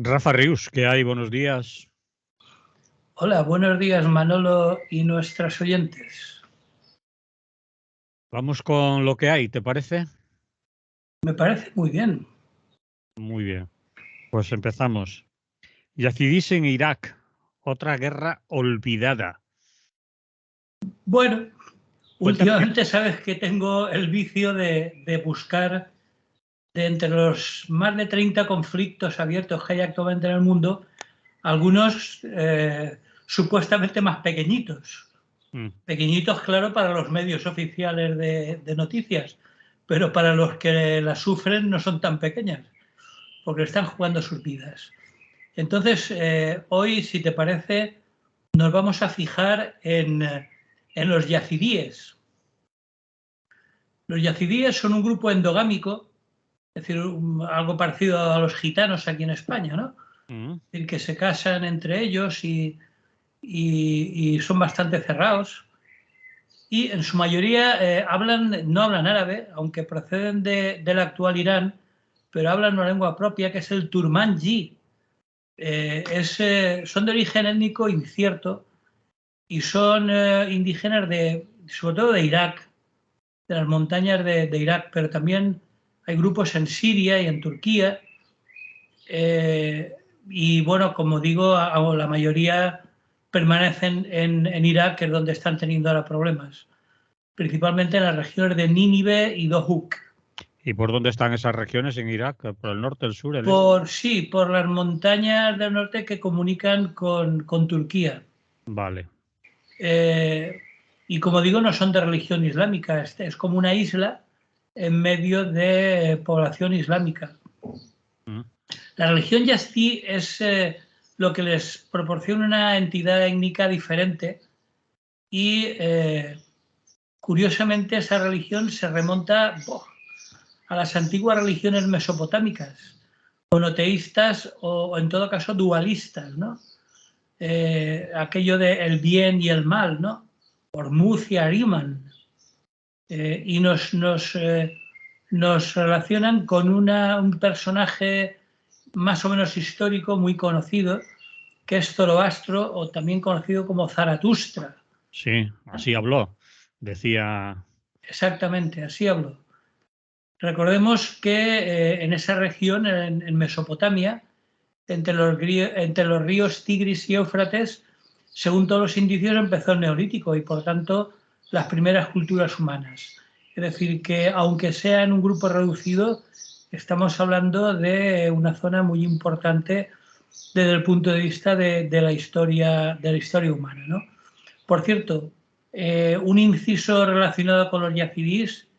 Rafa Rius, ¿qué hay? Buenos días. Hola, buenos días Manolo y nuestras oyentes. Vamos con lo que hay, ¿te parece? Me parece muy bien. Muy bien. Pues empezamos. Yazidís en Irak, otra guerra olvidada. Bueno, Cuéntame. últimamente sabes que tengo el vicio de buscar de entre los más de 30 conflictos abiertos que hay actualmente en el mundo, algunos supuestamente más pequeñitos. Pequeñitos, claro, para los medios oficiales de noticias, pero para los que las sufren no son tan pequeñas, porque están jugando sus vidas. Entonces, hoy, si te parece, nos vamos a fijar en los yazidíes. Los yazidíes son un grupo endogámico, es decir, algo parecido a los gitanos aquí en España, ¿no? Es decir, que se casan entre ellos y son bastante cerrados. Y en su mayoría no hablan árabe, aunque proceden del actual Irán, pero hablan una lengua propia que es el turmanji. Son de origen étnico incierto y son indígenas sobre todo de Irak, de las montañas de Irak, pero también hay grupos en Siria y en Turquía. Y bueno, como digo, la mayoría permanecen en Irak, que es donde están teniendo ahora problemas, principalmente en las regiones de Nínive y Dohuk. ¿Y por dónde están esas regiones en Irak? ¿Por el norte, el sur, el este? Sí, por las montañas del norte que comunican con Turquía. Vale. Y como digo, no son de religión islámica, es como una isla en medio de población islámica. La religión yazidí es lo que les proporciona una entidad étnica diferente y curiosamente esa religión se remonta a las antiguas religiones mesopotámicas, monoteístas o en todo caso dualistas, ¿no? Aquello de el bien y el mal, ¿no? Ormuz y Ahriman. Y nos relacionan con un personaje más o menos histórico muy conocido, que es Zoroastro, o también conocido como Zaratustra. Sí, así habló. Decía. Exactamente, así habló. Recordemos que en esa región, en Mesopotamia, entre los ríos Tigris y Éufrates, según todos los indicios, empezó el Neolítico y, por tanto, las primeras culturas humanas. Es decir, que aunque sea en un grupo reducido, estamos hablando de una zona muy importante desde el punto de vista de la historia humana, ¿no? Por cierto, un inciso relacionado con los yazidís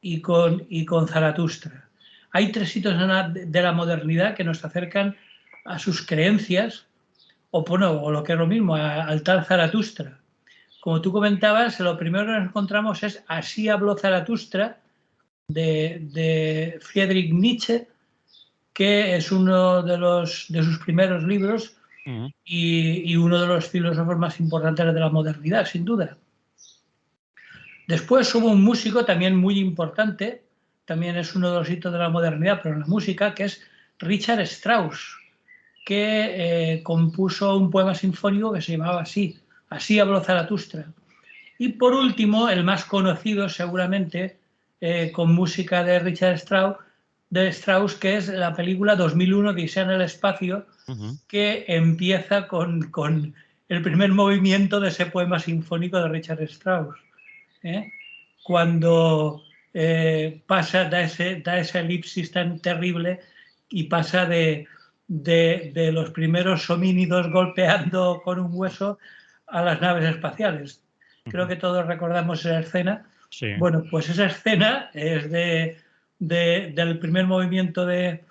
y con Zaratustra. Hay tres hitos de la modernidad que nos acercan a sus creencias, o lo que es lo mismo, al tal Zaratustra. Como tú comentabas, lo primero que nos encontramos es Así habló Zaratustra, de Friedrich Nietzsche, que es uno de sus primeros libros y uno de los filósofos más importantes de la modernidad, sin duda. Después hubo un músico también muy importante, también es uno de los hitos de la modernidad, pero en la música, que es Richard Strauss, que compuso un poema sinfónico que se llamaba Así habló Zaratustra. Y por último, el más conocido seguramente, con música de Richard Strauss, que es la película 2001, Odisea en el espacio, que empieza con el primer movimiento de ese poema sinfónico de Richard Strauss. Cuando da esa elipsis tan terrible y pasa de los primeros homínidos golpeando con un hueso a las naves espaciales. Creo que todos recordamos esa escena. Sí. Bueno, pues esa escena es del primer movimiento de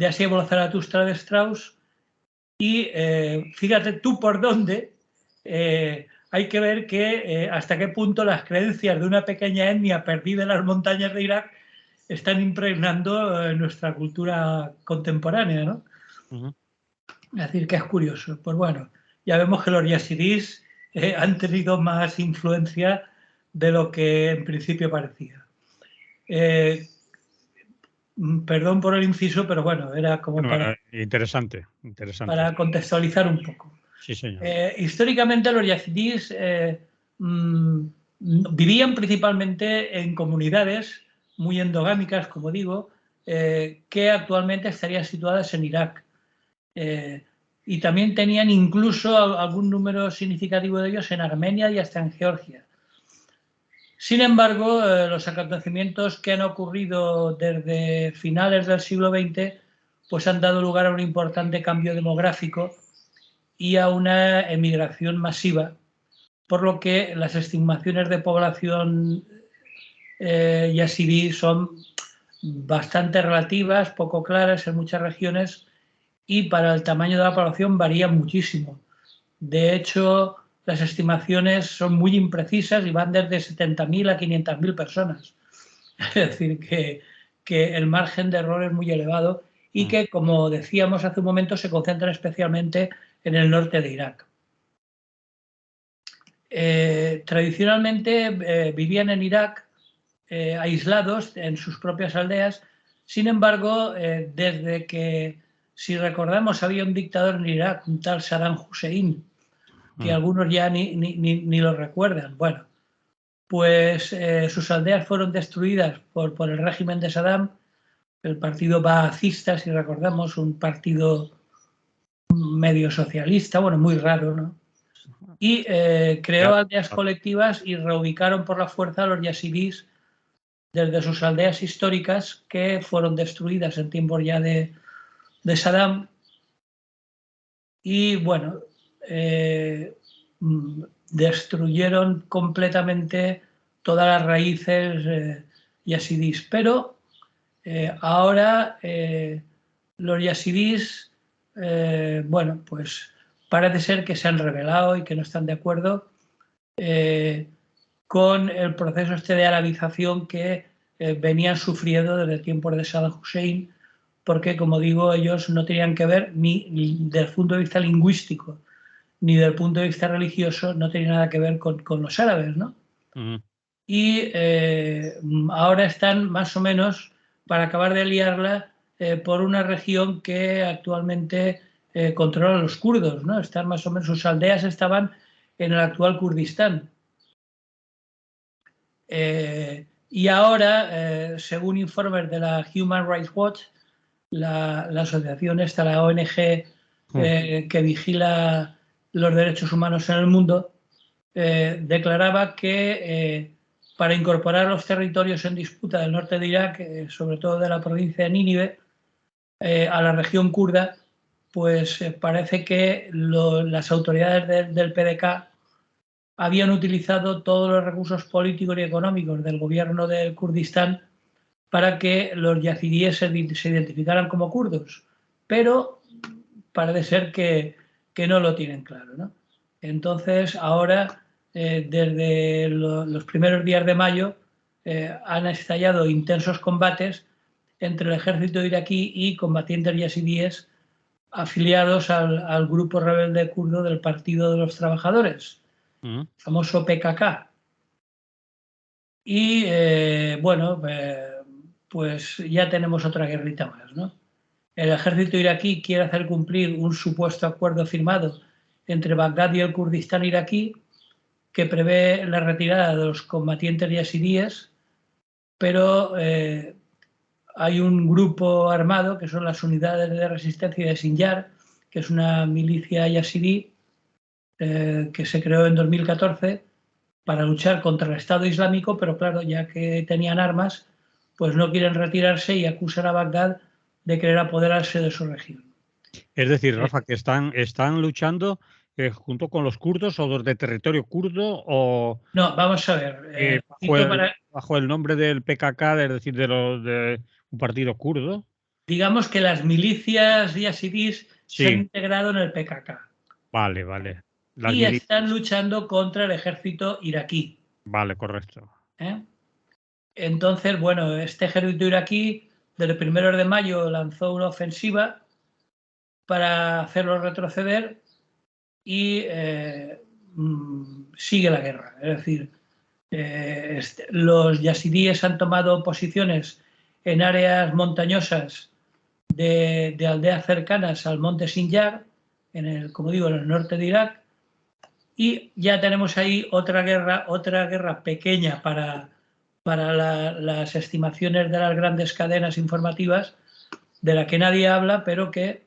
Así habló Zaratustra de Strauss. Y fíjate tú por dónde hay que ver hasta qué punto las creencias de una pequeña etnia perdida en las montañas de Irak están impregnando nuestra cultura contemporánea, ¿no? Es decir, que es curioso. Pues bueno, ya vemos que los yazidís han tenido más influencia de lo que en principio parecía. Perdón por el inciso, pero bueno, era como Bueno, interesante, interesante. para contextualizar un poco. Sí, señor. Históricamente los yazidíes vivían principalmente en comunidades muy endogámicas, como digo, que actualmente estarían situadas en Irak. Y también tenían incluso algún número significativo de ellos en Armenia y hasta en Georgia. Sin embargo, los acontecimientos que han ocurrido desde finales del siglo XX pues han dado lugar a un importante cambio demográfico y a una emigración masiva, por lo que las estimaciones de población yazidí son bastante relativas, poco claras en muchas regiones y para el tamaño de la población varía muchísimo. De hecho, las estimaciones son muy imprecisas y van desde 70.000 a 500.000 personas. Es decir, que el margen de error es muy elevado y que, como decíamos hace un momento, se concentran especialmente en el norte de Irak. Tradicionalmente vivían en Irak aislados en sus propias aldeas. Sin embargo, desde que, si recordamos, había un dictador en Irak, un tal Saddam Hussein, que algunos ya ni lo recuerdan. Bueno, pues sus aldeas fueron destruidas por el régimen de Saddam, el partido baacista, si recordamos, un partido medio socialista, bueno, muy raro, ¿no? Y creó aldeas colectivas y reubicaron por la fuerza a los yazidíes desde sus aldeas históricas que fueron destruidas en tiempos ya de Saddam. Y bueno, destruyeron completamente todas las raíces yazidíes. Pero ahora los yazidíes, bueno, pues parece ser que se han rebelado y que no están de acuerdo con el proceso este de arabización que venían sufriendo desde tiempos de Saddam Hussein, porque, como digo, ellos no tenían que ver ni desde el punto de vista lingüístico ni desde el punto de vista religioso, no tenía nada que ver con los árabes, ¿no? Y ahora están más o menos, para acabar de liarla, por una región que actualmente controlan los kurdos, ¿no? Están más o menos, sus aldeas estaban en el actual Kurdistán. Y ahora, según informes de la Human Rights Watch, la asociación esta, la ONG que vigila los derechos humanos en el mundo, declaraba que para incorporar los territorios en disputa del norte de Irak, sobre todo de la provincia de Nínive, a la región kurda, pues parece que las autoridades del PDK habían utilizado todos los recursos políticos y económicos del gobierno del Kurdistán para que los yazidíes se identificaran como kurdos, pero parece ser que no lo tienen claro, ¿no? Entonces, ahora, desde los primeros días de mayo, han estallado intensos combates entre el ejército iraquí y combatientes yazidíes afiliados al grupo rebelde kurdo del Partido de los Trabajadores, famoso PKK. Y bueno, pues ya tenemos otra guerrita más, ¿no? El ejército iraquí quiere hacer cumplir un supuesto acuerdo firmado entre Bagdad y el Kurdistán iraquí que prevé la retirada de los combatientes yazidíes, pero hay un grupo armado que son las unidades de resistencia de Sinjar, que es una milicia yazidí que se creó en 2014 para luchar contra el Estado Islámico, pero claro, ya que tenían armas, pues no quieren retirarse y acusan a Bagdad de querer apoderarse de su región. Es decir, Rafa, que están luchando junto con los kurdos o los de territorio kurdo o No, vamos a ver. bajo el nombre del PKK, es decir, de un partido kurdo. Digamos que las milicias yazidíes se han Sí, integrado en el PKK vale, vale. Las y están milicias. luchando contra el ejército iraquí. Vale, correcto. Entonces, bueno, este ejército iraquí desde el 1 de mayo lanzó una ofensiva para hacerlo retroceder y sigue la guerra. Es decir, los yazidíes han tomado posiciones en áreas montañosas de aldeas cercanas al monte Sinjar, como digo, en el norte de Irak, y ya tenemos ahí otra guerra pequeña para las estimaciones de las grandes cadenas informativas, de la que nadie habla, pero que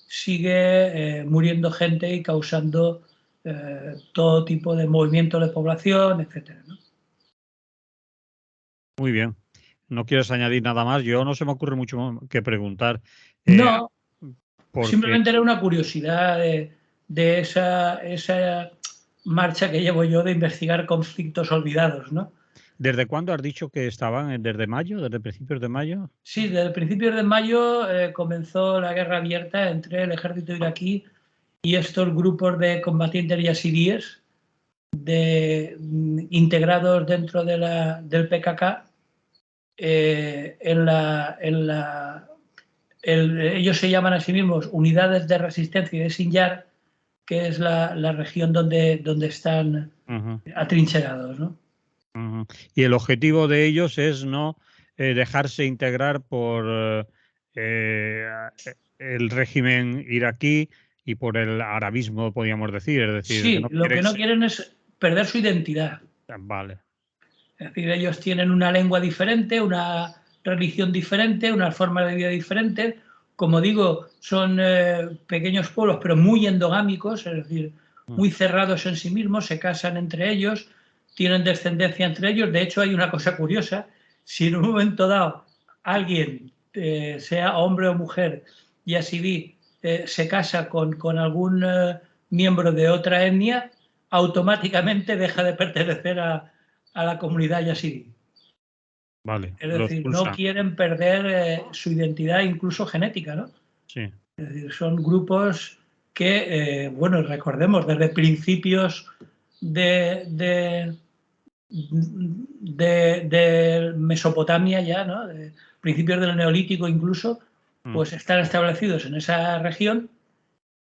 sigue muriendo gente y causando todo tipo de movimiento de población, etcétera, ¿no? Muy bien. ¿No quieres añadir nada más? Yo no se me ocurre mucho que preguntar. No, porque simplemente era una curiosidad de esa marcha que llevo yo de investigar conflictos olvidados, ¿no? ¿Desde cuándo has dicho que estaban? ¿Desde mayo? ¿Desde principios de mayo? Sí, desde principios de mayo comenzó la guerra abierta entre el ejército iraquí y estos grupos de combatientes yazidíes integrados dentro del PKK. Ellos se llaman a sí mismos Unidades de Resistencia de Sinjar, que es la región donde están atrincherados, ¿no? Y el objetivo de ellos es no dejarse integrar por el régimen iraquí y por el arabismo, podríamos decir. Es decir, que Sí, no lo que no ser... quieren es perder su identidad. Vale. Es decir, ellos tienen una lengua diferente, una religión diferente, una forma de vida diferente. Como digo, son pequeños pueblos, pero muy endogámicos, es decir, muy cerrados en sí mismos, se casan entre ellos, tienen descendencia entre ellos. De hecho, hay una cosa curiosa: si en un momento dado alguien, sea hombre o mujer, yazidí, se casa con algún miembro de otra etnia, automáticamente deja de pertenecer a la comunidad yazidí. Vale, Es lo decir, no expulsan. quieren perder su identidad, incluso genética, ¿no? Sí. Es decir, son grupos que, bueno, recordemos, desde principios de Mesopotamia ya, ¿no? De principios del Neolítico incluso, pues están establecidos en esa región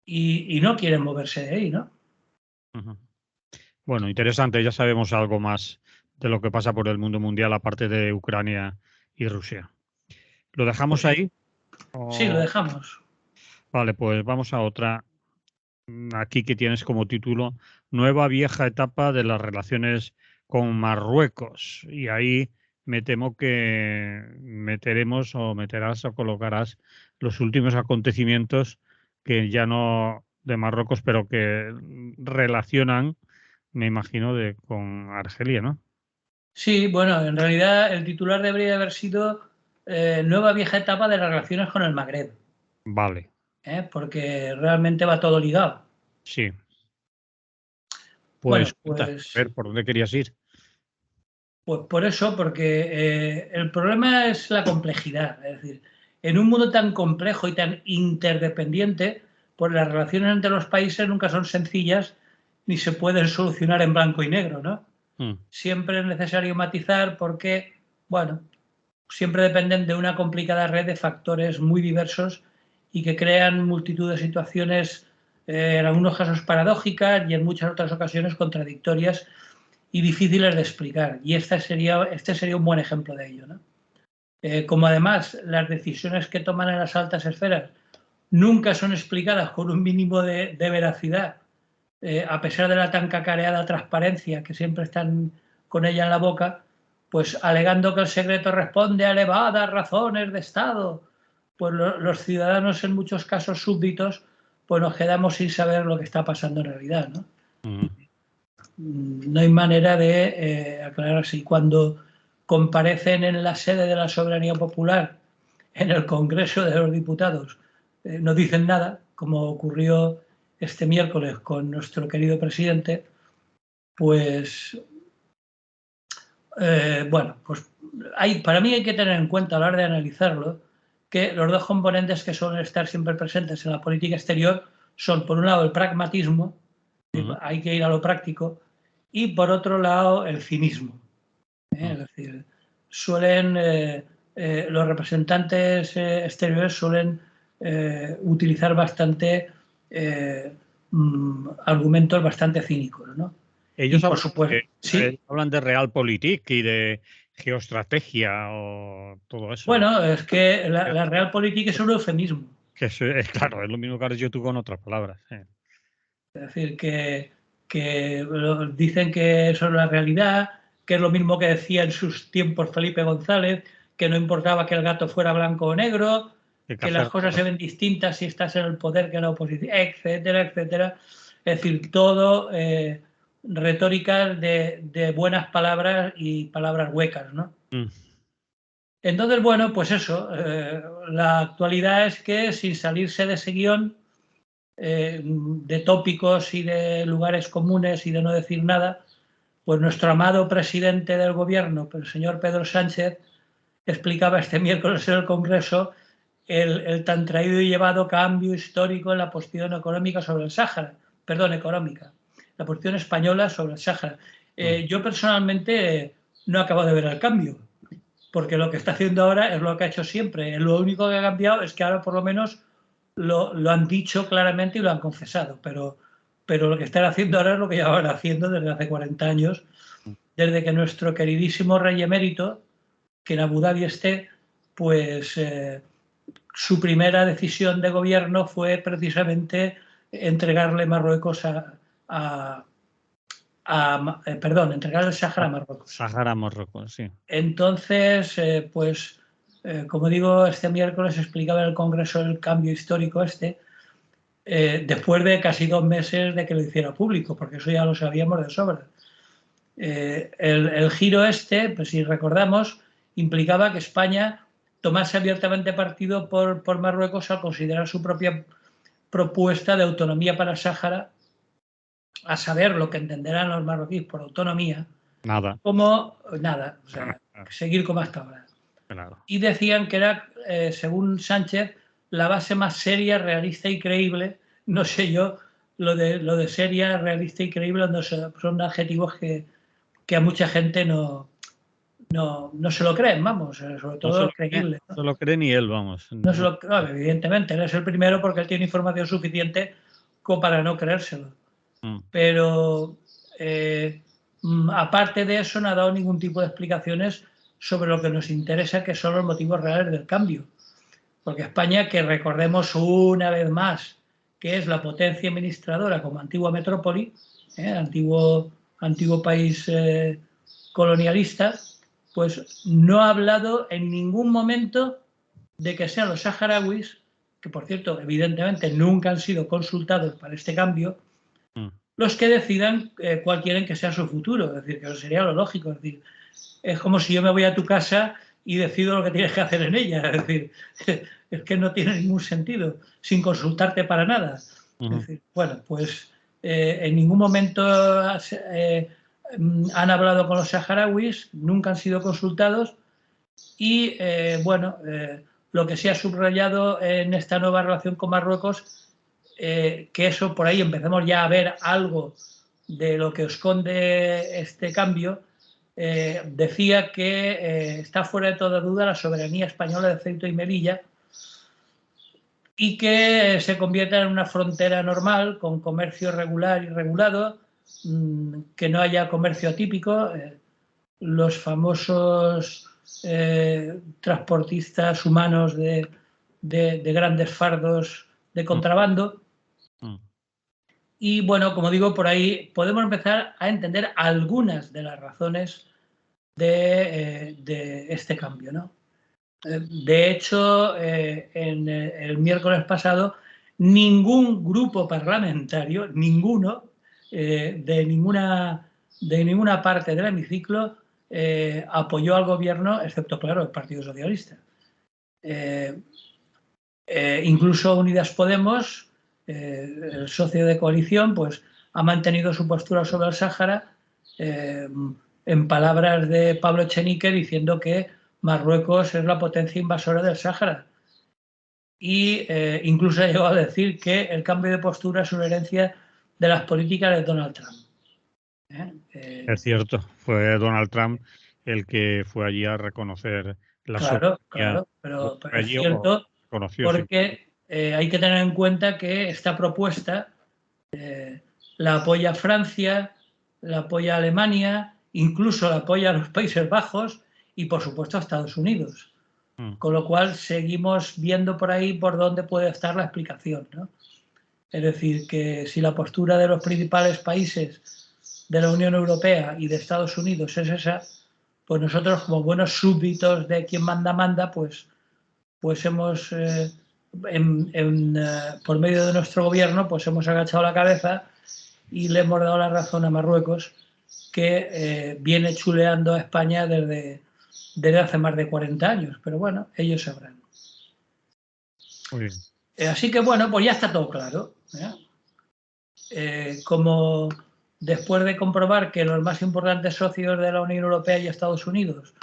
y no quieren moverse de ahí, ¿no? Bueno, interesante, ya sabemos algo más de lo que pasa por el mundo mundial, aparte de Ucrania y Rusia. ¿Lo dejamos Pues ahí? sí, lo dejamos. Vale, pues vamos a otra. Aquí que tienes como título Nueva vieja etapa de las relaciones con Marruecos. Y ahí me temo que meteremos o meterás o colocarás los últimos acontecimientos que ya no de Marruecos, pero que relacionan, me imagino, con Argelia, ¿no? Sí, bueno, en realidad el titular debería haber sido Nueva vieja etapa de las relaciones con el Magreb, Vale, porque realmente va todo ligado. sí. Pues Bueno, cuenta, a pues ver por dónde querías ir. por eso, porque el problema es la complejidad. Es decir, en un mundo tan complejo y tan interdependiente, pues las relaciones entre los países nunca son sencillas ni se pueden solucionar en blanco y negro, ¿no? Siempre es necesario matizar porque, bueno, siempre dependen de una complicada red de factores muy diversos y que crean multitud de situaciones, en algunos casos paradójicas y en muchas otras ocasiones contradictorias y difíciles de explicar. Y este sería un buen ejemplo de ello, ¿no? Como además las decisiones que toman en las altas esferas nunca son explicadas con un mínimo de veracidad, a pesar de la tan cacareada transparencia que siempre están con ella en la boca, pues alegando que el secreto responde a elevadas razones de Estado, pues los ciudadanos, en muchos casos súbditos, pues nos quedamos sin saber lo que está pasando en realidad, ¿no? No hay manera de aclararse. Y cuando comparecen en la sede de la soberanía popular, en el Congreso de los Diputados, no dicen nada, como ocurrió este miércoles con nuestro querido presidente, pues bueno, pues para mí hay que tener en cuenta a la hora de analizarlo que los dos componentes que suelen estar siempre presentes en la política exterior son, por un lado, el pragmatismo, hay que ir a lo práctico, y por otro lado, el cinismo. Es decir, los representantes exteriores suelen utilizar bastante argumentos bastante cínicos, ¿no? Y Ellos por supuesto, sí, hablan de realpolitik y de geoestrategia o todo eso. Bueno, es que la realpolitik es un eufemismo. Que claro, es lo mismo que has dicho tú con otras palabras. Es decir, que dicen que eso es la realidad, que es lo mismo que decía en sus tiempos Felipe González, que no importaba que el gato fuera blanco o negro, que las cosas se ven distintas si estás en el poder que en la oposición, etcétera, etcétera. Es decir, todo retóricas de buenas palabras y palabras huecas, ¿no? Entonces, bueno, pues eso, la actualidad es que sin salirse de ese guión, de tópicos y de lugares comunes y de no decir nada, pues nuestro amado presidente del gobierno, el señor Pedro Sánchez, explicaba este miércoles en el Congreso el tan traído y llevado cambio histórico en la posición económica sobre el Sáhara, perdón, económica, la posición española sobre el Sáhara. Yo personalmente no acabo de ver el cambio, porque lo que está haciendo ahora es lo que ha hecho siempre. Lo único que ha cambiado es que ahora por lo menos lo han dicho claramente y lo han confesado, pero lo que están haciendo ahora es lo que llevaban haciendo desde hace 40 años, desde que nuestro queridísimo rey emérito, que en Abu Dhabi esté, pues su primera decisión de gobierno fue precisamente entregarle Marruecos entregarle el Sáhara a Marruecos. Sáhara a Marruecos, sí. Entonces, pues, como digo, este miércoles explicaba en el Congreso el cambio histórico después de casi 2 meses de que lo hiciera público, porque eso ya lo sabíamos de sobra. El giro pues si recordamos, implicaba que España tomase abiertamente partido por Marruecos al considerar su propia propuesta de autonomía para el Sáhara, a saber lo que entenderán los marroquíes por autonomía, como nada, o sea, seguir como hasta ahora. Claro. Y decían que era, según Sánchez, la base más seria, realista y creíble. No sé yo, lo de seria, realista y creíble no son adjetivos que a mucha gente no se lo creen, vamos, sobre todo creíble. No se lo cree ni él, vamos. No, evidentemente, él es el primero porque él tiene información suficiente como para no creérselo. Pero aparte de eso no ha dado ningún tipo de explicaciones sobre lo que nos interesa, que son los motivos reales del cambio. Porque España, que recordemos una vez más que es la potencia administradora como antigua metrópoli, antiguo país colonialista, pues no ha hablado en ningún momento de que sean los saharauis, que por cierto, evidentemente nunca han sido consultados para este cambio, los que decidan cuál quieren que sea su futuro. Es decir, que eso sería lo lógico. Es decir, es como si yo me voy a tu casa y decido lo que tienes que hacer en ella. Es decir, es que no tiene ningún sentido, sin consultarte para nada. Es decir, bueno, pues en ningún momento han hablado con los saharauis, nunca han sido consultados y, lo que se ha subrayado en esta nueva relación con Marruecos, que eso por ahí empecemos ya a ver algo de lo que esconde este cambio. Decía que está fuera de toda duda la soberanía española de Ceuta y Melilla y que se convierta en una frontera normal con comercio regular y regulado, que no haya comercio atípico, los famosos transportistas humanos de grandes fardos de contrabando. Y bueno, como digo, por ahí podemos empezar a entender algunas de las razones de este cambio, ¿no? De hecho, en el miércoles pasado, ningún grupo parlamentario, ninguno, de ninguna parte del hemiciclo, apoyó al gobierno, excepto, claro, el Partido Socialista. Incluso Unidas Podemos, el socio de coalición, pues ha mantenido su postura sobre el Sáhara, en palabras de Pablo Echenique, diciendo que Marruecos es la potencia invasora del Sáhara. Y incluso ha llegado a decir que el cambio de postura es una herencia de las políticas de Donald Trump. Es cierto, fue Donald Trump el que fue allí a reconocer la soberanía. Claro, pero es cierto, porque hay que tener en cuenta que esta propuesta la apoya Francia, la apoya Alemania, incluso la apoya los Países Bajos y, por supuesto, a Estados Unidos. Mm. Con lo cual, seguimos viendo por ahí por dónde puede estar la explicación, ¿no? Es decir, que si la postura de los principales países de la Unión Europea y de Estados Unidos es esa, pues nosotros, como buenos súbditos de quien manda, pues hemos, por medio de nuestro gobierno, pues hemos agachado la cabeza y le hemos dado la razón a Marruecos, que viene chuleando a España desde hace más de 40 años. Pero bueno, ellos sabrán. Muy bien. Así que bueno, pues ya está todo claro. Como después de comprobar que los más importantes socios de la Unión Europea y Estados Unidos,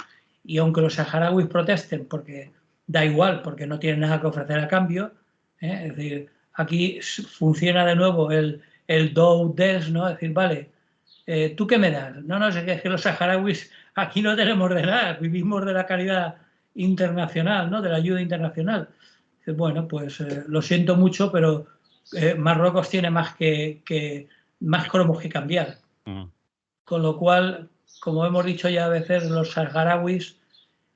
y aunque los saharauis protesten, porque da igual, porque no tienen nada que ofrecer a cambio, es decir, aquí funciona de nuevo el do-des, ¿no? Es decir, vale, ¿tú qué me das? No, es que los saharauis aquí no tenemos de nada, vivimos de la caridad internacional, ¿no? De la ayuda internacional. Bueno, pues lo siento mucho, pero Marruecos tiene más cromos que cambiar. Con lo cual, como hemos dicho ya a veces, los saharauis,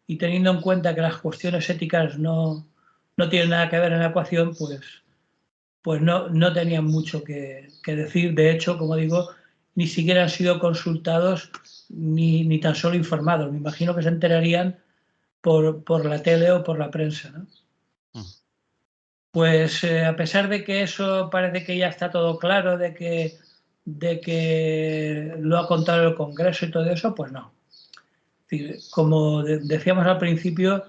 y teniendo en cuenta que las cuestiones éticas no tienen nada que ver en la ecuación, pues no tenían mucho que decir. De hecho, como digo, ni siquiera han sido consultados ni tan solo informados. Me imagino que se enterarían por la tele o por la prensa, ¿no? Pues a pesar de que eso parece que ya está todo claro, de que lo ha contado el Congreso y todo eso, pues no. Es decir, como decíamos al principio,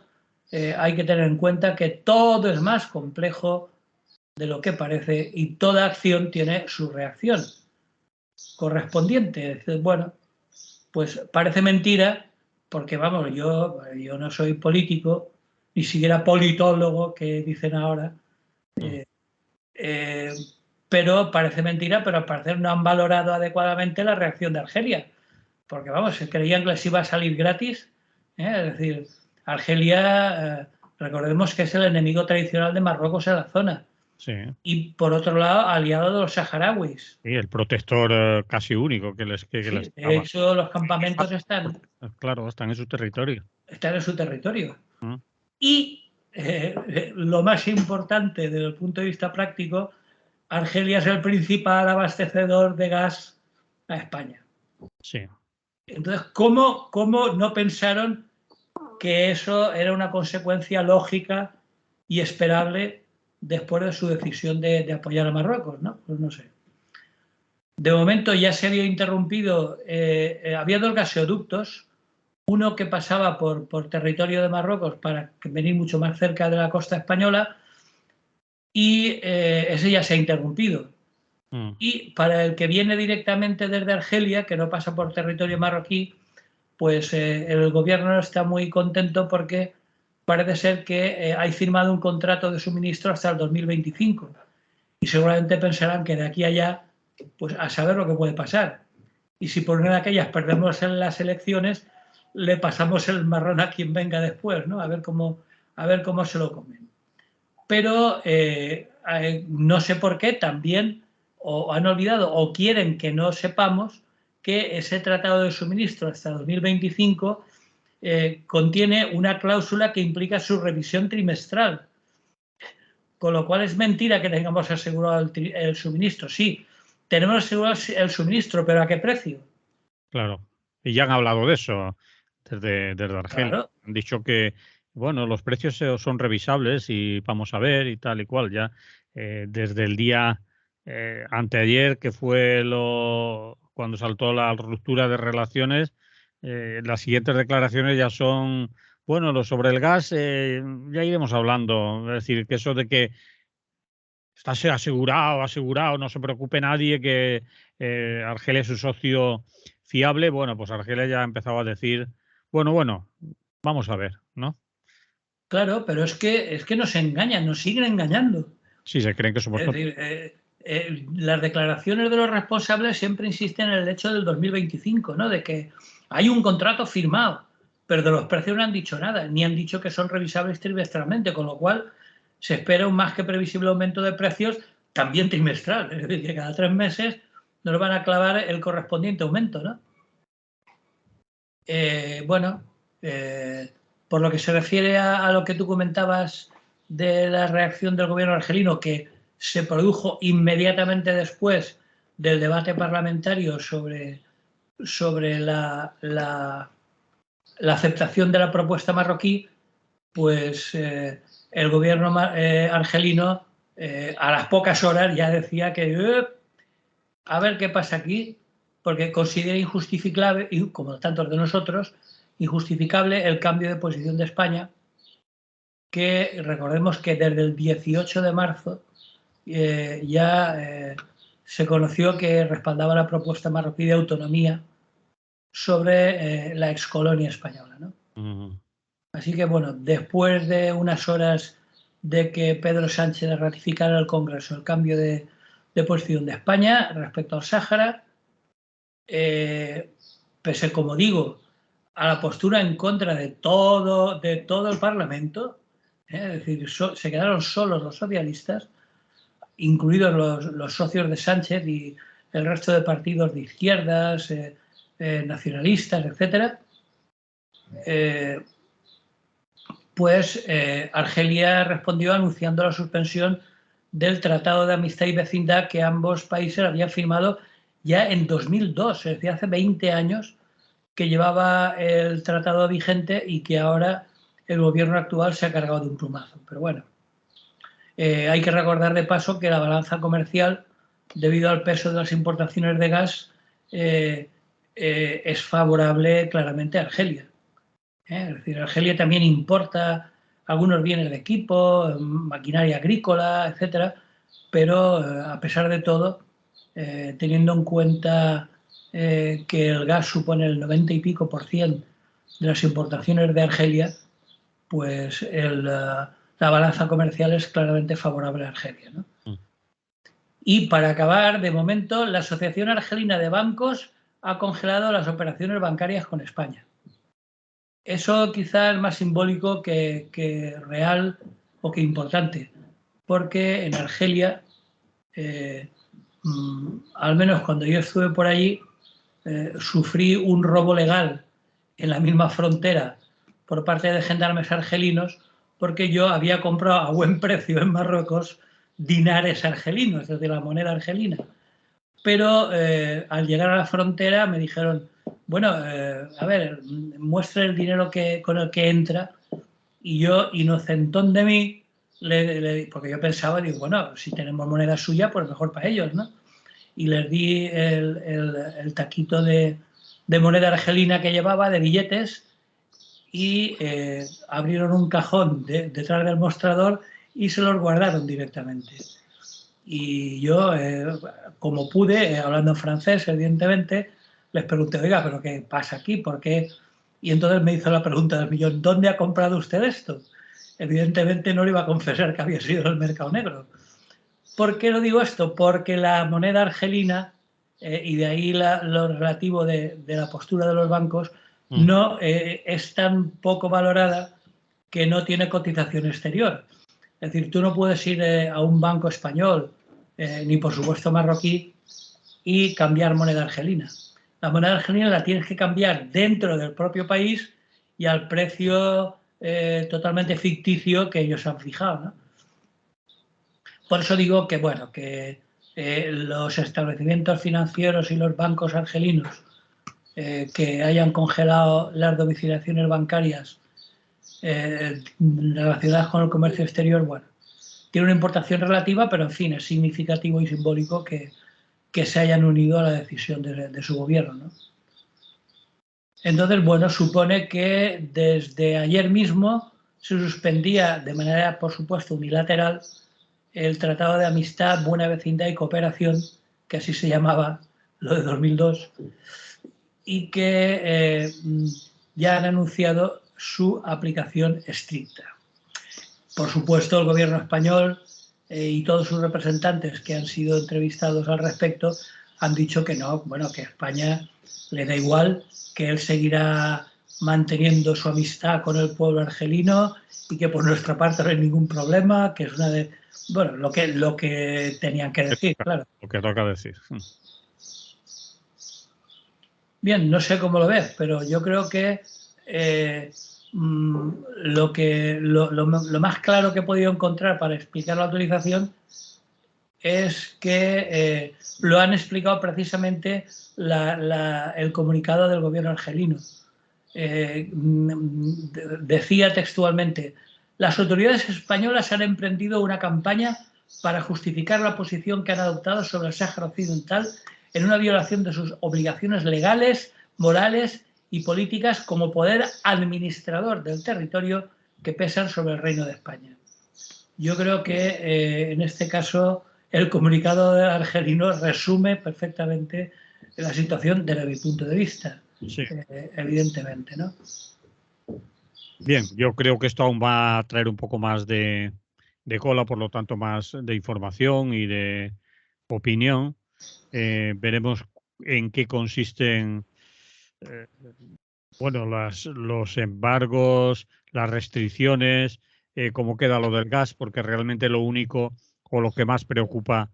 hay que tener en cuenta que todo es más complejo de lo que parece y toda acción tiene su reacción correspondiente. Es decir, bueno, pues parece mentira, porque vamos, yo no soy político, ni siquiera politólogo, que dicen ahora, pero parece mentira, pero al parecer no han valorado adecuadamente la reacción de Argelia, porque vamos, se creían que les iba a salir gratis, es decir, Argelia, recordemos que es el enemigo tradicional de Marruecos en la zona. Sí. Y por otro lado, aliado de los saharauis. Sí, el protector casi único que les Sí, daba. de hecho, los campamentos están Claro, están en su territorio. en su territorio. Y lo más importante desde el punto de vista práctico, Argelia es el principal abastecedor de gas a España. Sí. Entonces, ¿cómo no pensaron que eso era una consecuencia lógica y esperable después de su decisión de apoyar a Marruecos, ¿no? Pues no sé. De momento ya se había interrumpido, había dos gasoductos, uno que pasaba por territorio de Marruecos para venir mucho más cerca de la costa española, y ese ya se ha interrumpido. Y para el que viene directamente desde Argelia, que no pasa por territorio marroquí, pues el gobierno no está muy contento porque parece ser que hay firmado un contrato de suministro hasta el 2025. Y seguramente pensarán que de aquí a allá, pues a saber lo que puede pasar. Y si por una de aquellas perdemos en las elecciones, le pasamos el marrón a quien venga después, ¿no? A ver cómo se lo comen. Pero no sé por qué también o han olvidado o quieren que no sepamos que ese tratado de suministro hasta 2025 contiene una cláusula que implica su revisión trimestral. Con lo cual es mentira que tengamos asegurado el suministro. Sí, tenemos asegurado el suministro, pero ¿a qué precio? Claro. Y ya han hablado de eso desde Argelia. Claro. Han dicho que, bueno, los precios son revisables y vamos a ver y tal y cual. Ya desde el día anteayer, que fue cuando saltó la ruptura de relaciones, las siguientes declaraciones ya son, bueno, lo sobre el gas ya iremos hablando. Es decir, que eso de que está asegurado, no se preocupe nadie, que Argelia es su socio fiable. Bueno, pues Argelia ya ha empezado a decir, bueno, vamos a ver, ¿no? Claro, pero es que nos engañan, nos siguen engañando. Sí, se creen que somos Es decir, las declaraciones de los responsables siempre insisten en el hecho del 2025, ¿no? De que hay un contrato firmado, pero de los precios no han dicho nada, ni han dicho que son revisables trimestralmente, con lo cual se espera un más que previsible aumento de precios también trimestral, es decir, que cada 3 meses nos van a clavar el correspondiente aumento, ¿no? Bueno, Por lo que se refiere a lo que tú comentabas de la reacción del gobierno argelino, que se produjo inmediatamente después del debate parlamentario sobre la aceptación de la propuesta marroquí, pues el gobierno argelino a las pocas horas ya decía que a ver qué pasa aquí, porque considera injustificable, y como tantos de nosotros, injustificable el cambio de posición de España, que recordemos que desde el 18 de marzo ya se conoció que respaldaba la propuesta marroquí de autonomía sobre la excolonia española, ¿no? Así que, bueno, después de unas horas de que Pedro Sánchez ratificara el Congreso el cambio de posición de España respecto al Sáhara, pese, como digo, a la postura en contra de todo el Parlamento, es decir, se quedaron solos los socialistas, incluidos los socios de Sánchez y el resto de partidos de izquierdas, nacionalistas, etcétera, pues Argelia respondió anunciando la suspensión del Tratado de Amistad y Vecindad que ambos países habían firmado ya en 2002, es decir, hace 20 años que llevaba el tratado vigente y que ahora el gobierno actual se ha cargado de un plumazo. Pero bueno, hay que recordar de paso que la balanza comercial, debido al peso de las importaciones de gas, es favorable claramente a Argelia. Es decir, Argelia también importa algunos bienes de equipo, maquinaria agrícola, etcétera, pero a pesar de todo, teniendo en cuenta que el gas supone el 90 y pico % de las importaciones de Argelia, pues la balanza comercial es claramente favorable a Argelia, ¿no? Y para acabar, de momento, la Asociación Argelina de Bancos ha congelado las operaciones bancarias con España. Eso quizás es más simbólico que real o que importante, porque en Argelia, al menos cuando yo estuve por allí, sufrí un robo legal en la misma frontera por parte de gendarmes argelinos, porque yo había comprado a buen precio en Marruecos dinares argelinos, es decir, la moneda argelina. Pero al llegar a la frontera me dijeron, bueno, a ver, muestre el dinero con el que entra. Y yo, inocentón de mí, porque yo pensaba, digo, bueno, si tenemos moneda suya, pues mejor para ellos, ¿no? Y les di el taquito de moneda argelina que llevaba, de billetes, y abrieron un cajón detrás del mostrador y se los guardaron directamente. Y yo, como pude, hablando en francés, evidentemente, les pregunté, oiga, ¿pero qué pasa aquí? ¿Por qué? Y entonces me hizo la pregunta del millón, ¿dónde ha comprado usted esto? Evidentemente no le iba a confesar que había sido en el mercado negro. ¿Por qué lo digo esto? Porque la moneda argelina, y de ahí lo relativo de la postura de los bancos, no es tan poco valorada que no tiene cotización exterior. Es decir, tú no puedes ir a un banco español, ni por supuesto marroquí, y cambiar moneda argelina. La moneda argelina la tienes que cambiar dentro del propio país y al precio totalmente ficticio que ellos han fijado, ¿no? Por eso digo que, bueno, que los establecimientos financieros y los bancos argelinos que hayan congelado las domiciliaciones bancarias relacionadas con el comercio exterior, bueno, tiene una importación relativa, pero en fin, es significativo y simbólico que se hayan unido a la decisión de su gobierno, ¿no? Entonces, bueno, supone que desde ayer mismo se suspendía de manera, por supuesto, unilateral el Tratado de Amistad, Buena Vecindad y Cooperación, que así se llamaba, lo de 2002, y que ya han anunciado su aplicación estricta. Por supuesto, el gobierno español y todos sus representantes que han sido entrevistados al respecto han dicho que no, bueno, que a España le da igual, que él seguirá manteniendo su amistad con el pueblo argelino y que por nuestra parte no hay ningún problema, que es una de... Bueno, lo que tenían que decir, claro. Lo que toca decir. Bien, no sé cómo lo ves, pero yo creo que lo más claro que he podido encontrar para explicar la autorización es que lo han explicado precisamente el comunicado del gobierno argelino. Decía textualmente: las autoridades españolas han emprendido una campaña para justificar la posición que han adoptado sobre el Sáhara Occidental en una violación de sus obligaciones legales, morales y políticas como poder administrador del territorio que pesan sobre el Reino de España. Yo creo que en este caso el comunicado argelino resume perfectamente la situación desde mi punto de vista, Sí. Evidentemente, ¿no? Bien, yo creo que esto aún va a traer un poco más de cola, por lo tanto más de información y de opinión. Veremos en qué consisten bueno, los embargos, las restricciones, cómo queda lo del gas, porque realmente lo único o lo que más preocupa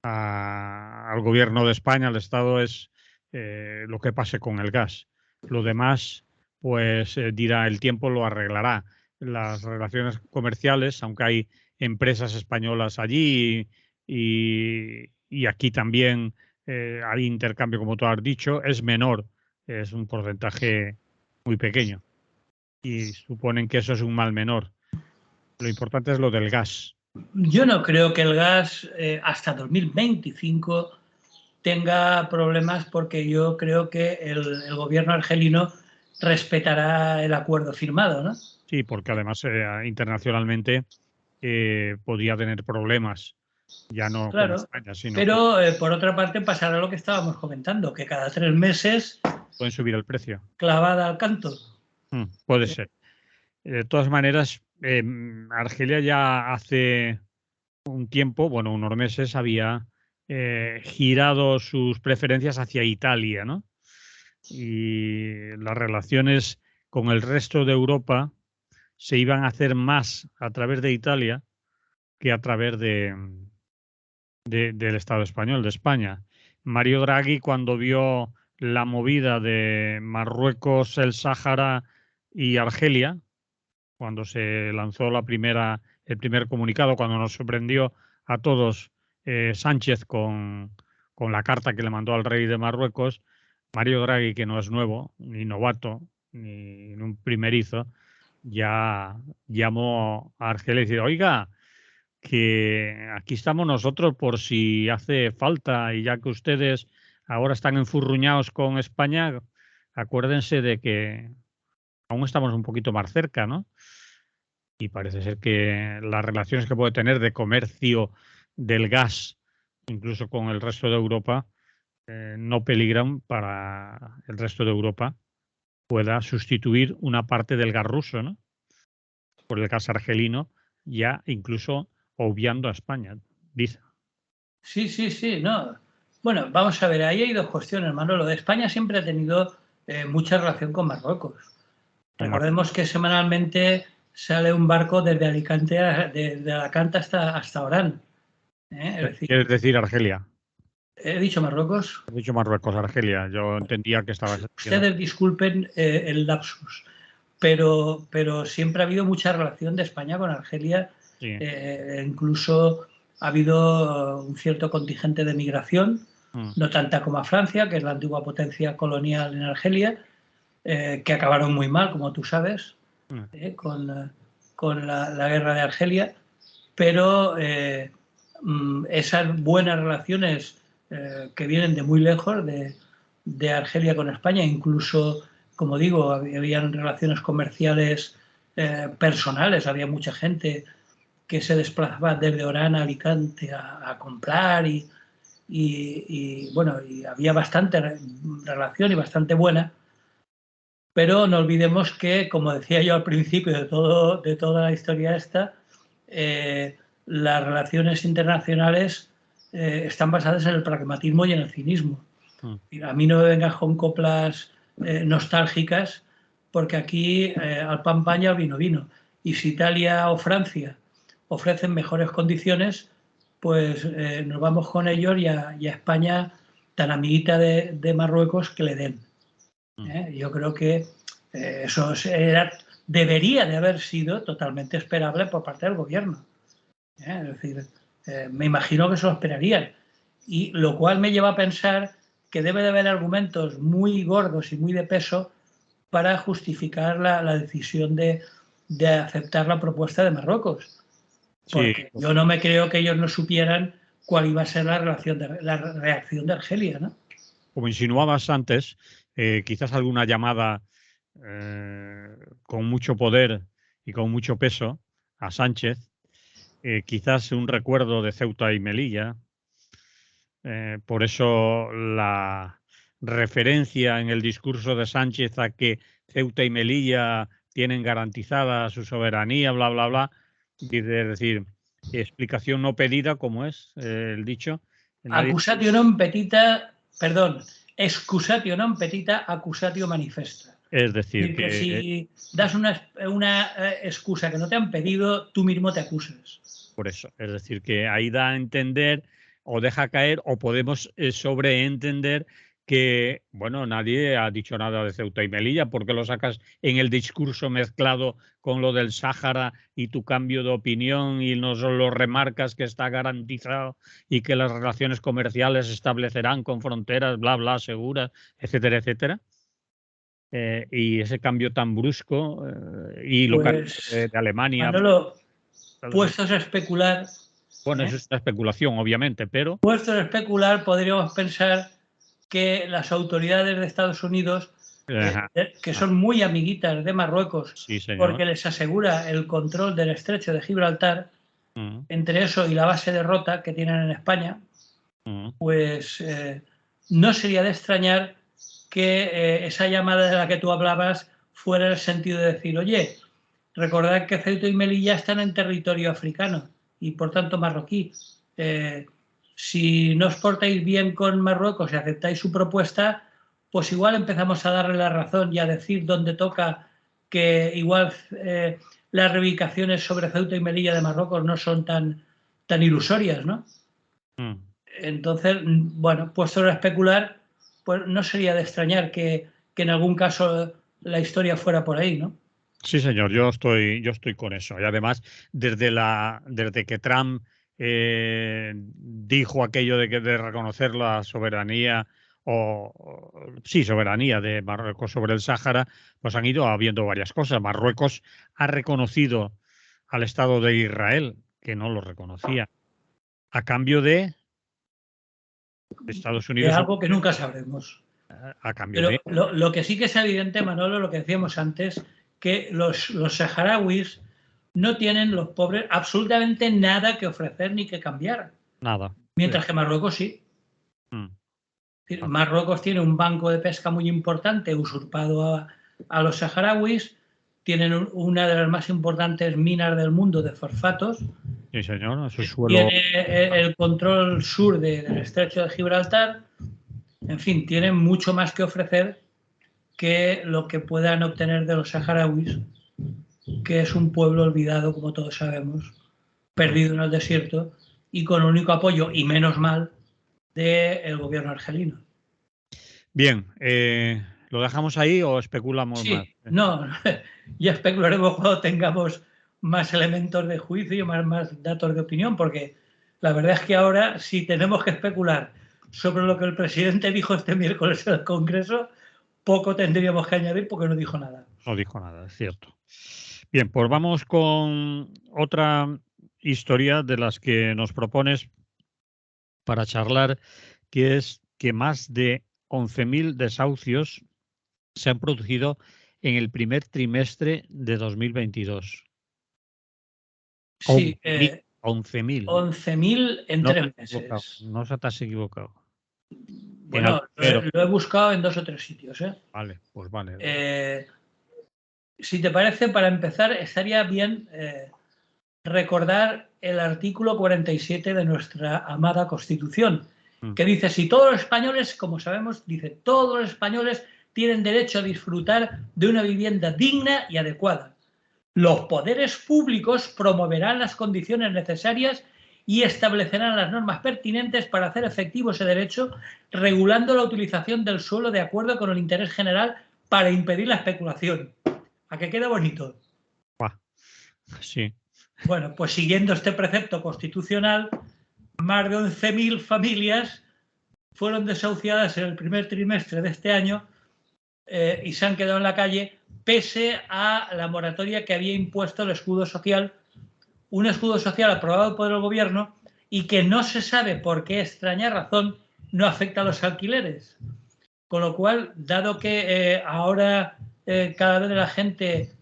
al gobierno de España, al Estado, es lo que pase con el gas. Lo demás, pues dirá el tiempo, lo arreglará. Las relaciones comerciales, aunque hay empresas españolas allí y aquí también hay intercambio, como tú has dicho, es menor, es un porcentaje muy pequeño y suponen que eso es un mal menor. Lo importante es lo del gas. Yo no creo que el gas hasta 2025 tenga problemas, porque yo creo que el gobierno argelino respetará el acuerdo firmado, ¿no? Sí, porque además internacionalmente podría tener problemas, ya no con Claro, España, sino que pero por otra parte pasará lo que estábamos comentando, que cada 3 meses pueden subir el precio. clavada al canto. Puede ser. De todas maneras, Argelia ya hace un tiempo, bueno, unos meses, había girado sus preferencias hacia Italia, ¿no? Y las relaciones con el resto de Europa se iban a hacer más a través de Italia que a través del Estado español, de España. Mario Draghi, cuando vio la movida de Marruecos, el Sáhara y Argelia, cuando se lanzó el primer comunicado, cuando nos sorprendió a todos Sánchez con la carta que le mandó al rey de Marruecos, Mario Draghi, que no es nuevo, ni novato, ni un primerizo, ya llamó a Argelia y dijo: oiga, que aquí estamos nosotros por si hace falta, y ya que ustedes ahora están enfurruñados con España, acuérdense de que aún estamos un poquito más cerca, ¿no? Y parece ser que las relaciones que puede tener de comercio del gas, incluso con el resto de Europa, no peligran para el resto de Europa pueda sustituir una parte del gas ruso, ¿no? Por el gas argelino, ya incluso obviando a España, dice. Sí, sí, sí, no. Bueno, vamos a ver, ahí hay dos cuestiones, Manolo. De España siempre ha tenido mucha relación con Marruecos. Recordemos que semanalmente sale un barco desde Alicante, de Alacante hasta Orán. Es decir, ¿Quieres decir Argelia? he dicho Marruecos. Has dicho Marruecos, Argelia. Yo entendía que estabas diciendo. Ustedes disculpen el lapsus, pero siempre ha habido mucha relación de España con Argelia. Sí. Incluso ha habido un cierto contingente de migración, no tanta como a Francia, que es la antigua potencia colonial en Argelia, que acabaron muy mal, como tú sabes, con la guerra de Argelia, pero esas buenas relaciones que vienen de muy lejos, de Argelia con España, incluso, como digo, habían relaciones comerciales personales, había mucha gente que se desplazaba desde Orán a Alicante a comprar bueno, y había bastante relación y bastante buena, pero no olvidemos que, como decía yo al principio de toda la historia esta, las relaciones internacionales están basadas en el pragmatismo y en el cinismo. A mí no me vengas con coplas nostálgicas, porque aquí al pan pan y al vino vino. Y si Italia o Francia ofrecen mejores condiciones, pues nos vamos con ellos y a España, tan amiguita de Marruecos, que le den. Yo creo que Eso debería de haber sido totalmente esperable por parte del gobierno. Es decir, me imagino que se lo esperarían. Y lo cual me lleva a pensar que debe de haber argumentos muy gordos y muy de peso para justificar la decisión de aceptar la propuesta de Marruecos. Porque yo no me creo que ellos no supieran cuál iba a ser la reacción de Argelia, ¿no? Como insinuabas antes, quizás alguna llamada con mucho poder y con mucho peso a Sánchez, quizás un recuerdo de Ceuta y Melilla. Por eso la referencia en el discurso de Sánchez a que Ceuta y Melilla tienen garantizada su soberanía, bla, bla, bla. Es decir, explicación no pedida, como es el dicho. Accusatio non petita, perdón, excusatio non petita, accusatio manifesta. Es decir, que si das una excusa que no te han pedido, tú mismo te acusas. Por eso, es decir, que ahí da a entender o deja caer o podemos sobreentender que, bueno, nadie ha dicho nada de Ceuta y Melilla, porque lo sacas en el discurso mezclado con lo del Sáhara y tu cambio de opinión y no solo remarcas que está garantizado y que las relaciones comerciales se establecerán con fronteras, bla, bla, seguras, etcétera, etcétera. Y ese cambio tan brusco y lo de Alemania. Manolo, puestos a especular. Bueno, eso es una especulación, obviamente, pero. Puestos a especular, podríamos pensar que las autoridades de Estados Unidos, que son muy amiguitas de Marruecos, sí, porque les asegura el control del estrecho de Gibraltar, entre eso y la base de Rota que tienen en España, pues no sería de extrañar que esa llamada de la que tú hablabas fuera en el sentido de decir, oye, recordad que Ceuta y Melilla están en territorio africano y por tanto marroquí. Si no os portáis bien con Marruecos y aceptáis su propuesta, pues igual empezamos a darle la razón y a decir dónde toca que igual las reubicaciones sobre Ceuta y Melilla de Marruecos no son tan ilusorias, ¿no? Entonces, bueno, puesto a especular, pues no sería de extrañar que en algún caso la historia fuera por ahí, ¿no? Sí, señor, yo estoy con eso. Y además, desde que Trump dijo aquello de reconocer la soberanía soberanía de Marruecos sobre el Sáhara, pues han ido habiendo varias cosas. Marruecos ha reconocido al Estado de Israel, que no lo reconocía, a cambio de Estados Unidos. De algo que nunca sabremos. A cambio de. Lo que sí que es evidente, Manolo, lo que decíamos antes, que los saharauis no tienen, los pobres, absolutamente nada que ofrecer ni que cambiar. Nada. Mientras que Marruecos sí. Marruecos tiene un banco de pesca muy importante usurpado a los saharauis, tienen una de las más importantes minas del mundo de fosfatos. Sí, señor, eso es suelo. Tiene el control sur del estrecho de Gibraltar. En fin, tienen mucho más que ofrecer que lo que puedan obtener de los saharauis, que es un pueblo olvidado, como todos sabemos, perdido en el desierto y con el único apoyo, y menos mal, del gobierno argelino. Bien, ¿lo dejamos ahí o especulamos más? No, ya especularemos cuando tengamos más elementos de juicio y más datos de opinión, porque la verdad es que ahora, si tenemos que especular sobre lo que el presidente dijo este miércoles en el Congreso, poco tendríamos que añadir porque no dijo nada. No dijo nada, es cierto. Bien, pues vamos con otra historia de las que nos propones para charlar, que es que más de 11.000 desahucios se han producido en el primer trimestre de 2022. Sí, 11.000. 11.000 en 3 meses. No se te has equivocado. Bueno, lo he buscado en 2 o 3 sitios. Vale, pues vale. Si te parece, para empezar, estaría bien recordar el artículo 47 de nuestra amada Constitución, que dice, si todos los españoles, como sabemos, dice, todos los españoles tienen derecho a disfrutar de una vivienda digna y adecuada. Los poderes públicos promoverán las condiciones necesarias y establecerán las normas pertinentes para hacer efectivo ese derecho, regulando la utilización del suelo de acuerdo con el interés general para impedir la especulación. ¿A que queda bonito? Sí. Bueno, pues siguiendo este precepto constitucional, más de 11.000 familias fueron desahuciadas en el primer trimestre de este año y se han quedado en la calle pese a la moratoria que había impuesto el escudo social, un escudo social aprobado por el gobierno y que no se sabe por qué extraña razón no afecta a los alquileres. Con lo cual, dado que ahora cada vez la gente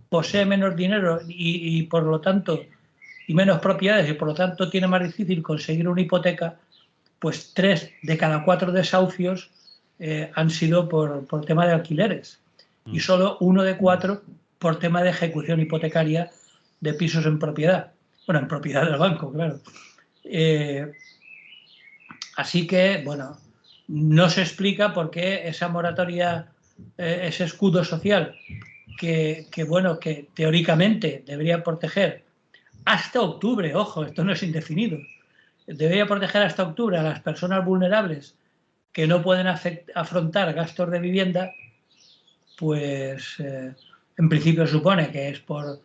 posee menos dinero y por lo tanto y menos propiedades y por lo tanto tiene más difícil conseguir una hipoteca, pues 3 de cada 4 desahucios han sido por tema de alquileres y solo 1 de 4 por tema de ejecución hipotecaria de pisos en propiedad. Bueno, en propiedad del banco, claro. Así que, bueno, no se explica por qué esa moratoria, ese escudo social que teóricamente debería proteger hasta octubre, ojo, esto no es indefinido, debería proteger hasta octubre a las personas vulnerables que no pueden afrontar gastos de vivienda, pues en principio supone que es por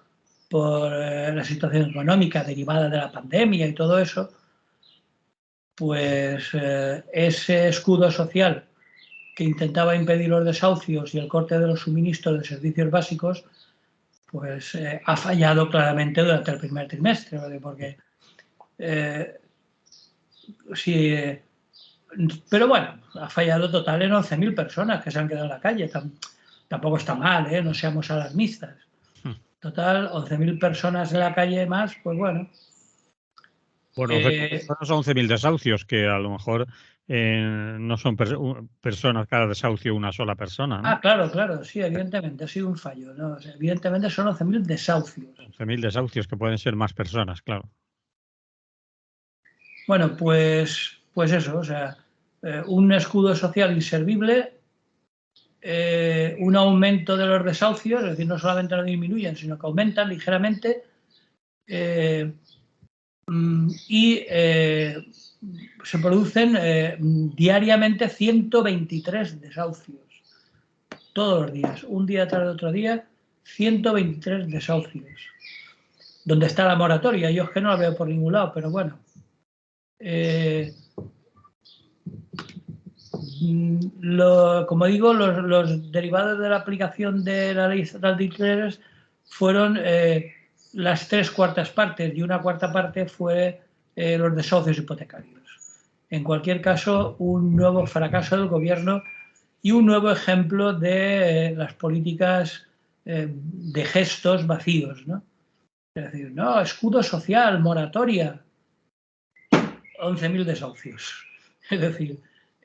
la situación económica derivada de la pandemia y todo eso, pues ese escudo social que intentaba impedir los desahucios y el corte de los suministros de servicios básicos, pues ha fallado claramente durante el primer trimestre, ¿vale? Porque sí, pero bueno, ha fallado total en 11.000 personas que se han quedado en la calle. Tampoco está mal, ¿eh? No seamos alarmistas. Total, 11.000 personas en la calle más, pues bueno. Bueno, son 11.000 desahucios, que a lo mejor no son personas cada desahucio una sola persona, ¿no? Claro, sí, evidentemente ha sido un fallo, ¿no? O sea, evidentemente son 11.000 desahucios. 11.000 desahucios, que pueden ser más personas, claro. Bueno, pues eso, o sea, un escudo social inservible, un aumento de los desahucios, es decir, no solamente no disminuyen, sino que aumentan ligeramente, y se producen diariamente 123 desahucios. Todos los días, un día tras otro día, 123 desahucios. ¿Dónde está la moratoria? Yo es que no la veo por ningún lado, pero bueno. Como digo, los derivados de la aplicación de la ley estatal de alquileres fueron las 3/4 partes y una cuarta parte fue los desahucios hipotecarios. En cualquier caso, un nuevo fracaso del gobierno y un nuevo ejemplo de las políticas de gestos vacíos, ¿no? Es decir, no, escudo social, moratoria, 11.000 desahucios. Es decir,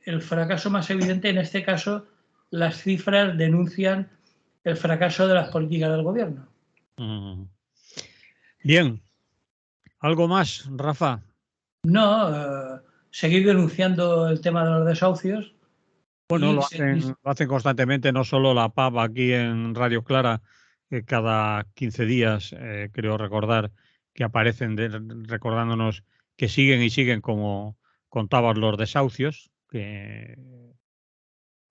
el fracaso más evidente, en este caso, las cifras denuncian el fracaso de las políticas del gobierno. Bien. ¿Algo más, Rafa? No, seguir denunciando el tema de los desahucios. Bueno, lo hacen constantemente, no solo la PAV aquí en Radio Clara, que cada 15 días, creo recordar, que aparecen recordándonos que siguen y siguen, como contabas, los desahucios, que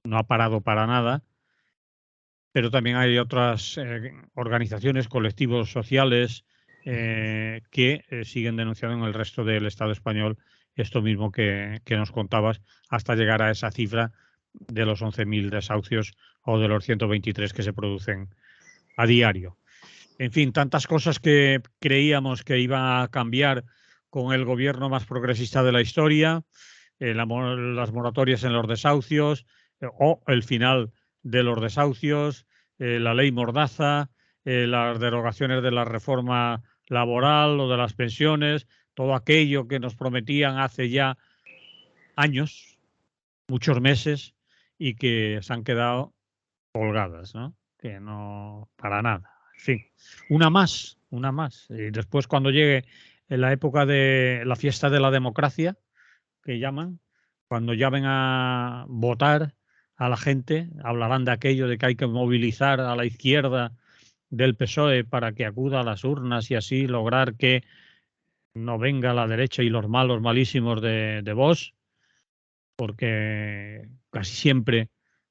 no ha parado para nada, pero también hay otras organizaciones, colectivos sociales que siguen denunciando en el resto del Estado español esto mismo que nos contabas, hasta llegar a esa cifra de los 11.000 desahucios o de los 123 que se producen a diario. En fin, tantas cosas que creíamos que iba a cambiar con el gobierno más progresista de la historia, las moratorias en los desahucios o el final de los desahucios, la ley Mordaza, las derogaciones de la reforma laboral o de las pensiones, todo aquello que nos prometían hace ya años, muchos meses, y que se han quedado colgadas, ¿no? Que no, para nada. En fin, una más. Y después, cuando llegue en la época de la fiesta de la democracia, que llaman, cuando llamen a votar a la gente, hablarán de aquello de que hay que movilizar a la izquierda del PSOE para que acuda a las urnas y así lograr que no venga la derecha y los malos malísimos de Vox, porque casi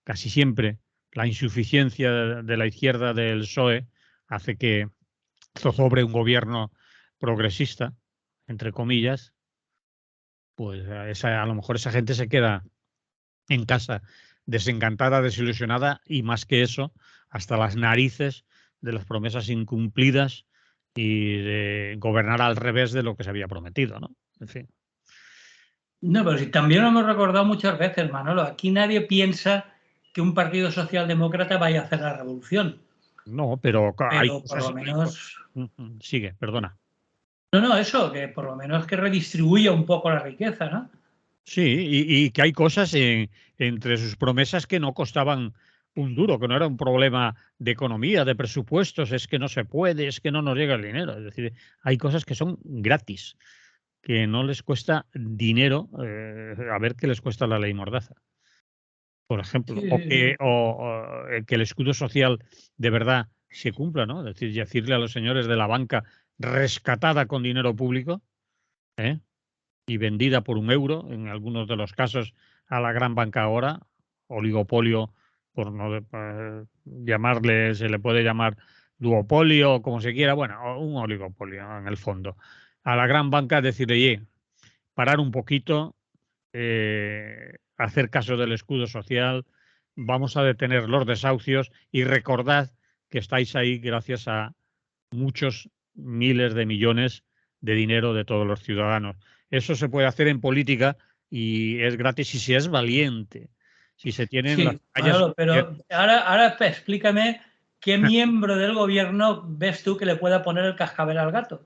casi siempre la insuficiencia de la izquierda del PSOE hace que zozobre un gobierno progresista, entre comillas, pues a lo mejor esa gente se queda en casa desencantada, desilusionada y más que eso, hasta las narices de las promesas incumplidas y de gobernar al revés de lo que se había prometido, ¿no? En fin. No, pero si también lo hemos recordado muchas veces, Manolo, aquí nadie piensa que un partido socialdemócrata vaya a hacer la revolución. No, pero hay Pero por cosas... lo menos... Sigue, perdona. No, eso, que por lo menos que redistribuya un poco la riqueza, ¿no? Sí, y que hay cosas entre sus promesas que no costaban un duro, que no era un problema de economía, de presupuestos, es que no se puede, es que no nos llega el dinero. Es decir, hay cosas que son gratis, que no les cuesta dinero, a ver qué les cuesta la ley Mordaza, por ejemplo, Sí, o sí, que, sí. que el escudo social de verdad se cumpla, ¿no? Es decir, decirle a los señores de la banca rescatada con dinero público, ¿eh? Y vendida por €1, en algunos de los casos, a la gran banca ahora, oligopolio, por no llamarle, se le puede llamar duopolio, como se quiera, bueno, un oligopolio, ¿no? En el fondo. A la gran banca decirle, oye, parar un poquito, hacer caso del escudo social, vamos a detener los desahucios y recordad que estáis ahí gracias a muchos miles de millones de dinero de todos los ciudadanos. Eso se puede hacer en política y es gratis si se es valiente, si se tienen las Sí, agallas Manolo, pero suficientes. ahora explícame qué miembro del gobierno ves tú que le pueda poner el cascabel al gato.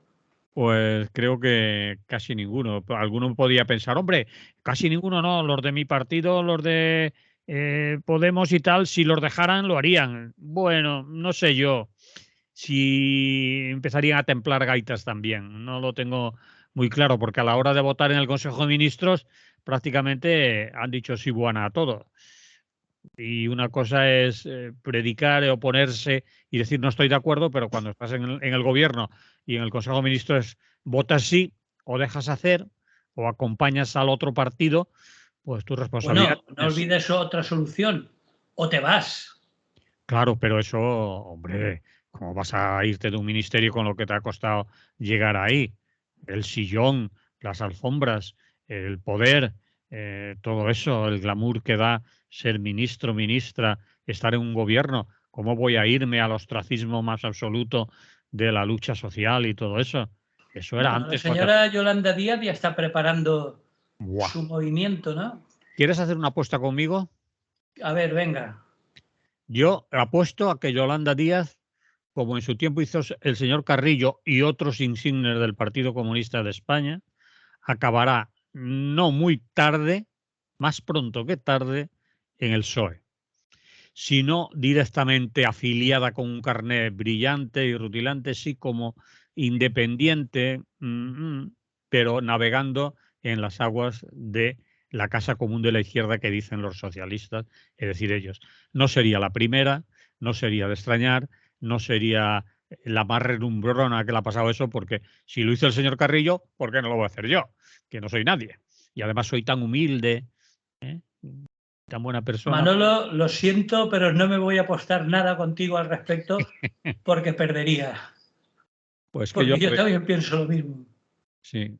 Pues creo que casi ninguno. Alguno podía pensar, hombre, casi ninguno no, los de mi partido, los de Podemos y tal, si los dejaran lo harían. Bueno, no sé yo si empezarían a templar gaitas también. No lo tengo muy claro, porque a la hora de votar en el Consejo de Ministros prácticamente han dicho sí buena a todo. Y una cosa es predicar, oponerse y decir no estoy de acuerdo, pero cuando estás en el gobierno y en el Consejo de Ministros votas sí o dejas hacer o acompañas al otro partido, pues tu responsabilidad Bueno, no es. olvides otra solución. O te vas. Claro, pero eso, hombre, ¿cómo vas a irte de un ministerio con lo que te ha costado llegar ahí? El sillón, las alfombras, el poder, todo eso, el glamour que da ser ministro, ministra, estar en un gobierno. ¿Cómo voy a irme al ostracismo más absoluto de la lucha social y todo eso? Eso era Bueno, la antes cuando... señora Yolanda Díaz ya está preparando ¡Buah! su movimiento, ¿no? ¿Quieres hacer una apuesta conmigo? A ver, venga. Yo apuesto a que Yolanda Díaz, como en su tiempo hizo el señor Carrillo y otros insignes del Partido Comunista de España, acabará no muy tarde, más pronto que tarde, en el PSOE, sino directamente afiliada con un carnet brillante y rutilante, sí como independiente, pero navegando en las aguas de la casa común de la izquierda que dicen los socialistas, es decir, ellos. No sería la primera, no sería de extrañar, no sería la más relumbrona que le ha pasado eso, porque si lo hizo el señor Carrillo, ¿por qué no lo voy a hacer yo? Que no soy nadie. Y además soy tan humilde, ¿eh? Tan buena persona. Manolo, lo siento, pero no me voy a apostar nada contigo al respecto porque perdería. Pues que yo, Porque yo también pienso lo mismo. sí, De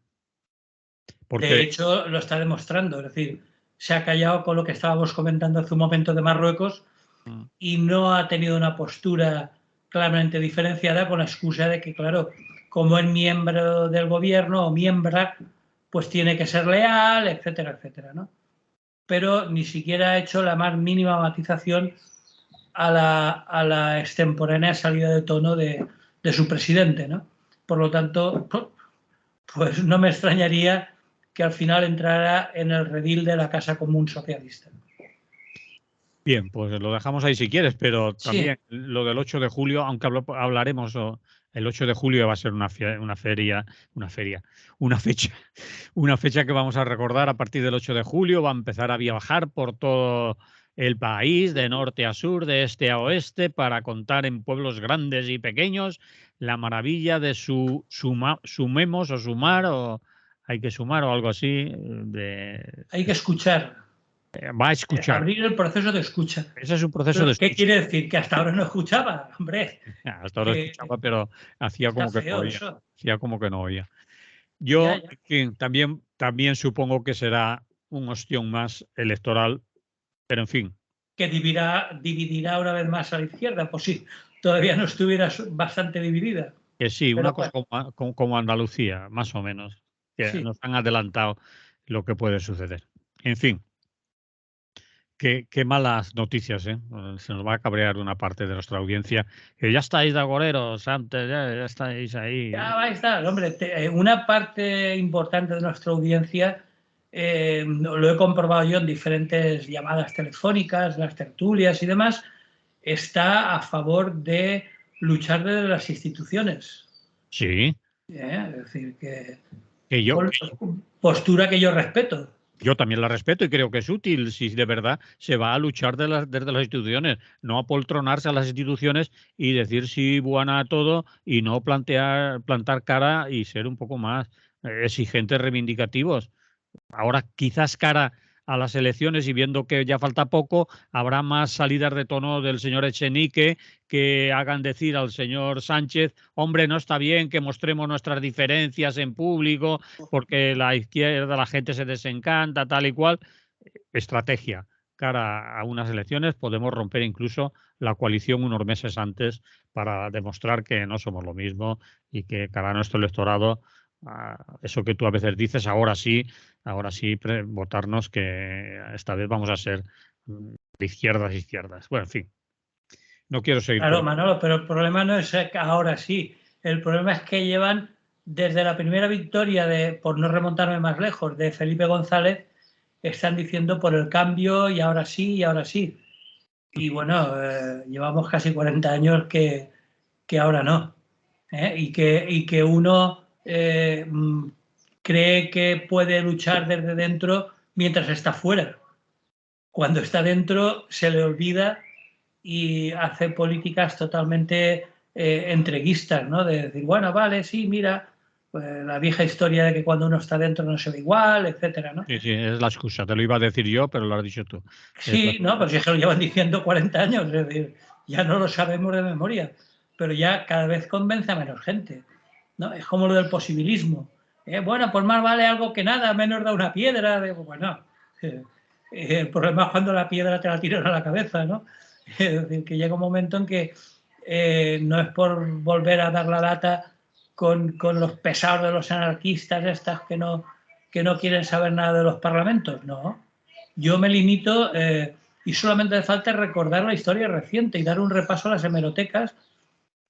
porque hecho, lo está demostrando. Es decir, se ha callado con lo que estábamos comentando hace un momento de Marruecos mm, y no ha tenido una postura claramente diferenciada con la excusa de que, claro, como es miembro del gobierno o miembra, pues tiene que ser leal, etcétera, etcétera, ¿no? Pero ni siquiera ha hecho la más mínima matización a la extemporánea salida de tono de su presidente, ¿no? Por lo tanto, pues no me extrañaría que al final entrara en el redil de la Casa Común Socialista. bien, pues lo dejamos ahí si quieres, pero Sí, también lo del 8 de julio, aunque hablaremos, el 8 de julio va a ser una fecha, una fecha que vamos a recordar a partir del 8 de julio, va a empezar a viajar por todo el país, de norte a sur, de este a oeste, para contar en pueblos grandes y pequeños la maravilla de sumemos o sumar, o hay que sumar o algo así, hay que escuchar. Va a escuchar. Abrir el proceso de escucha. Ese es un proceso de escucha. ¿Qué quiere decir? Que hasta ahora no escuchaba, hombre. Hasta ahora escuchaba, pero hacía como que no oía. Eso. Hacía como que no oía. Yo Ya. también supongo que será un ostión más electoral, pero en fin. Que dividirá una vez más a la izquierda, pues sí, todavía no estuviera bastante dividida. Que sí, Pero una cosa como Andalucía, más o menos, que sí. nos han adelantado lo que puede suceder. En fin, qué malas noticias, ¿eh? Se nos va a cabrear una parte de nuestra audiencia. Que ya estáis de agoreros, antes ya estáis ahí. Ya va a estar, hombre. Una parte importante de nuestra audiencia, lo he comprobado yo en diferentes llamadas telefónicas, las tertulias y demás, está a favor de luchar desde las instituciones. Sí. Es decir, que yo, postura que yo respeto. Yo también la respeto y creo que es útil si de verdad se va a luchar desde las instituciones, no apoltronarse a las instituciones y decir sí, buena a todo y no plantar cara y ser un poco más exigentes, reivindicativos. Ahora, quizás cara a las elecciones y viendo que ya falta poco, habrá más salidas de tono del señor Echenique que hagan decir al señor Sánchez, hombre, no está bien que mostremos nuestras diferencias en público porque la izquierda, la gente se desencanta, tal y cual. Estrategia. Cara a unas elecciones podemos romper incluso la coalición unos meses antes para demostrar que no somos lo mismo y que cara a nuestro electorado, eso que tú a veces dices, ahora sí, votarnos que esta vez vamos a ser de izquierdas. Bueno, en fin, no quiero seguir. Claro, Manolo, pero el problema no es que ahora sí. El problema es que llevan desde la primera victoria, por no remontarme más lejos, de Felipe González, están diciendo por el cambio y ahora sí, y ahora sí. Y bueno, llevamos casi 40 años que ahora no. Y que uno cree que puede luchar desde dentro mientras está fuera. Cuando está dentro se le olvida y hace políticas totalmente entreguistas, ¿no? De decir, bueno, vale, sí, mira, pues la vieja historia de que cuando uno está dentro no se ve igual, etcétera, ¿no? Sí, es la excusa. Te lo iba a decir yo, pero lo has dicho tú. Sí, no, pues es que lo llevan diciendo 40 años, es decir, ya no lo sabemos de memoria, pero ya cada vez convence a menos gente, ¿no? Es como lo del posibilismo. Bueno, pues más vale algo que nada, menos da una piedra. Bueno, el problema es cuando la piedra te la tiran a la cabeza, ¿no? Es decir, que llega un momento en que no es por volver a dar la lata con los pesados de los anarquistas estas que no quieren saber nada de los parlamentos, no. Yo me limito y solamente hace falta recordar la historia reciente y dar un repaso a las hemerotecas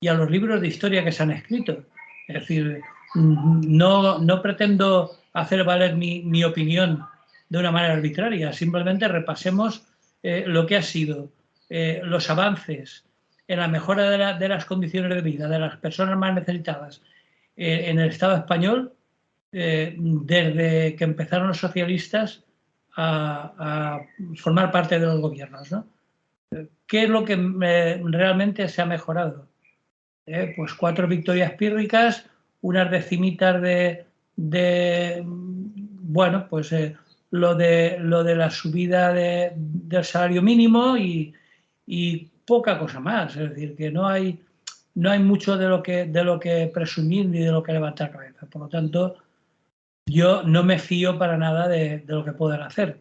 y a los libros de historia que se han escrito. Es decir, no pretendo hacer valer mi opinión de una manera arbitraria, simplemente repasemos lo que ha sido los avances en la mejora de las condiciones de vida de las personas más necesitadas en el Estado español desde que empezaron los socialistas a formar parte de los gobiernos, ¿no? ¿Qué es lo que realmente se ha mejorado? Pues 4 victorias pírricas, unas decimitas bueno, pues lo de la subida del salario mínimo y poca cosa más. Es decir, que no hay mucho de lo que presumir ni de lo que levantar cabeza. Por lo tanto, yo no me fío para nada de lo que puedan hacer.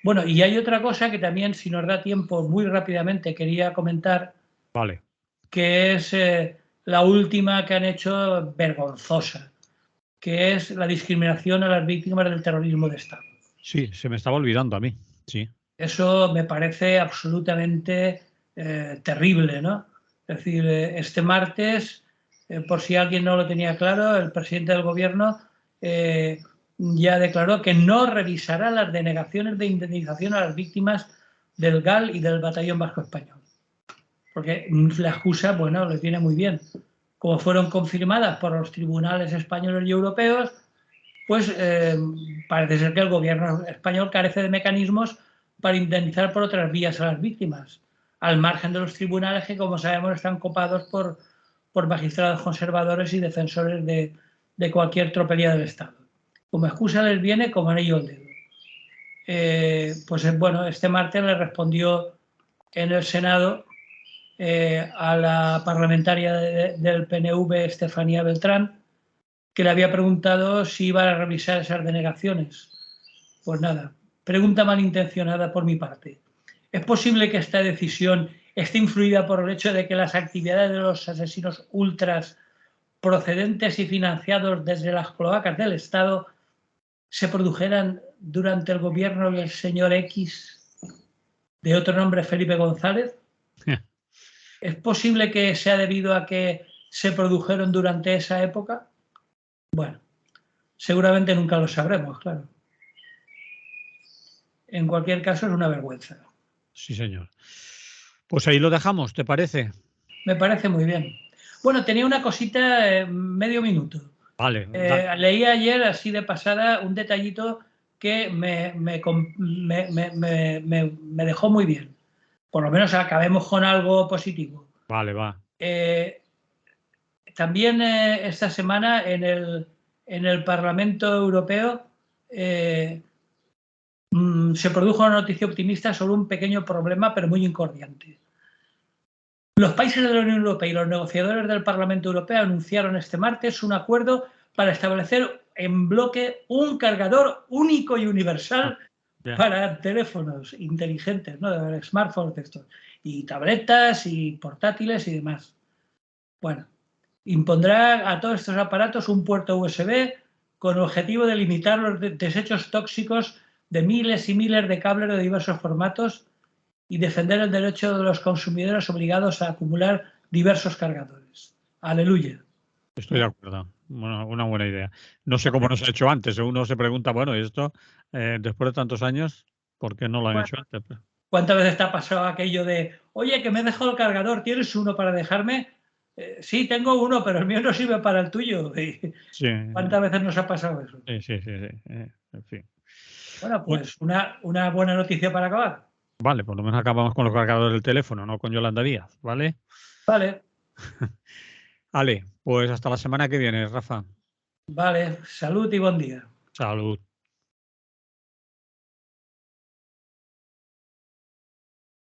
Bueno, y hay otra cosa que también, si nos da tiempo, muy rápidamente quería comentar. Vale. Que es la última que han hecho vergonzosa, que es la discriminación a las víctimas del terrorismo de Estado. Sí, se me estaba olvidando a mí, sí. Eso me parece absolutamente terrible, ¿no? Es decir, este martes, por si alguien no lo tenía claro, el presidente del gobierno ya declaró que no revisará las denegaciones de indemnización a las víctimas del GAL y del Batallón Vasco Español. Porque la excusa, bueno, les viene muy bien. Como fueron confirmadas por los tribunales españoles y europeos, pues parece ser que el gobierno español carece de mecanismos para indemnizar por otras vías a las víctimas, al margen de los tribunales que, como sabemos, están copados por magistrados conservadores y defensores de cualquier tropelía del Estado. Como excusa les viene como anillo al dedo. pues bueno, este martes le respondió en el Senado a la parlamentaria del PNV, Estefanía Beltrán, que le había preguntado si iba a revisar esas denegaciones. Pues nada, pregunta malintencionada por mi parte. ¿Es posible que esta decisión esté influida por el hecho de que las actividades de los asesinos ultras procedentes y financiados desde las cloacas del Estado se produjeran durante el gobierno del señor X, de otro nombre Felipe González? ¿Es posible que sea debido a que se produjeron durante esa época? Bueno, seguramente nunca lo sabremos, claro. En cualquier caso, es una vergüenza. Sí, señor. Pues ahí lo dejamos, ¿te parece? Me parece muy bien. Bueno, tenía una cosita, medio minuto. Vale. Leí ayer, así de pasada, un detallito que me dejó muy bien. Por lo menos acabemos con algo positivo. Vale, va. También esta semana en el Parlamento Europeo se produjo una noticia optimista sobre un pequeño problema, pero muy incordiante. Los países de la Unión Europea y los negociadores del Parlamento Europeo anunciaron este martes un acuerdo para establecer en bloque un cargador único y universal para teléfonos inteligentes, ¿no? Smartphones de estos, y tabletas y portátiles y demás. Bueno, impondrá a todos estos aparatos un puerto USB con el objetivo de limitar los desechos tóxicos de miles y miles de cables de diversos formatos y defender el derecho de los consumidores obligados a acumular diversos cargadores. Aleluya. Estoy de acuerdo. Bueno, una buena idea. No sé cómo no se ha hecho antes. Uno se pregunta, bueno, ¿y esto después de tantos años, por qué no lo han hecho antes? ¿Cuántas veces te ha pasado aquello de, oye, que me he dejado el cargador, ¿tienes uno para dejarme? Sí, tengo uno, pero el mío no sirve para el tuyo. Sí. ¿Cuántas veces nos ha pasado eso? Sí. En fin. Bueno, pues una buena noticia para acabar. Vale, por lo menos acabamos con los cargadores del teléfono, no con Yolanda Díaz, ¿vale? Vale. Vale, pues hasta la semana que viene, Rafa. Vale, salud y buen día. Salud.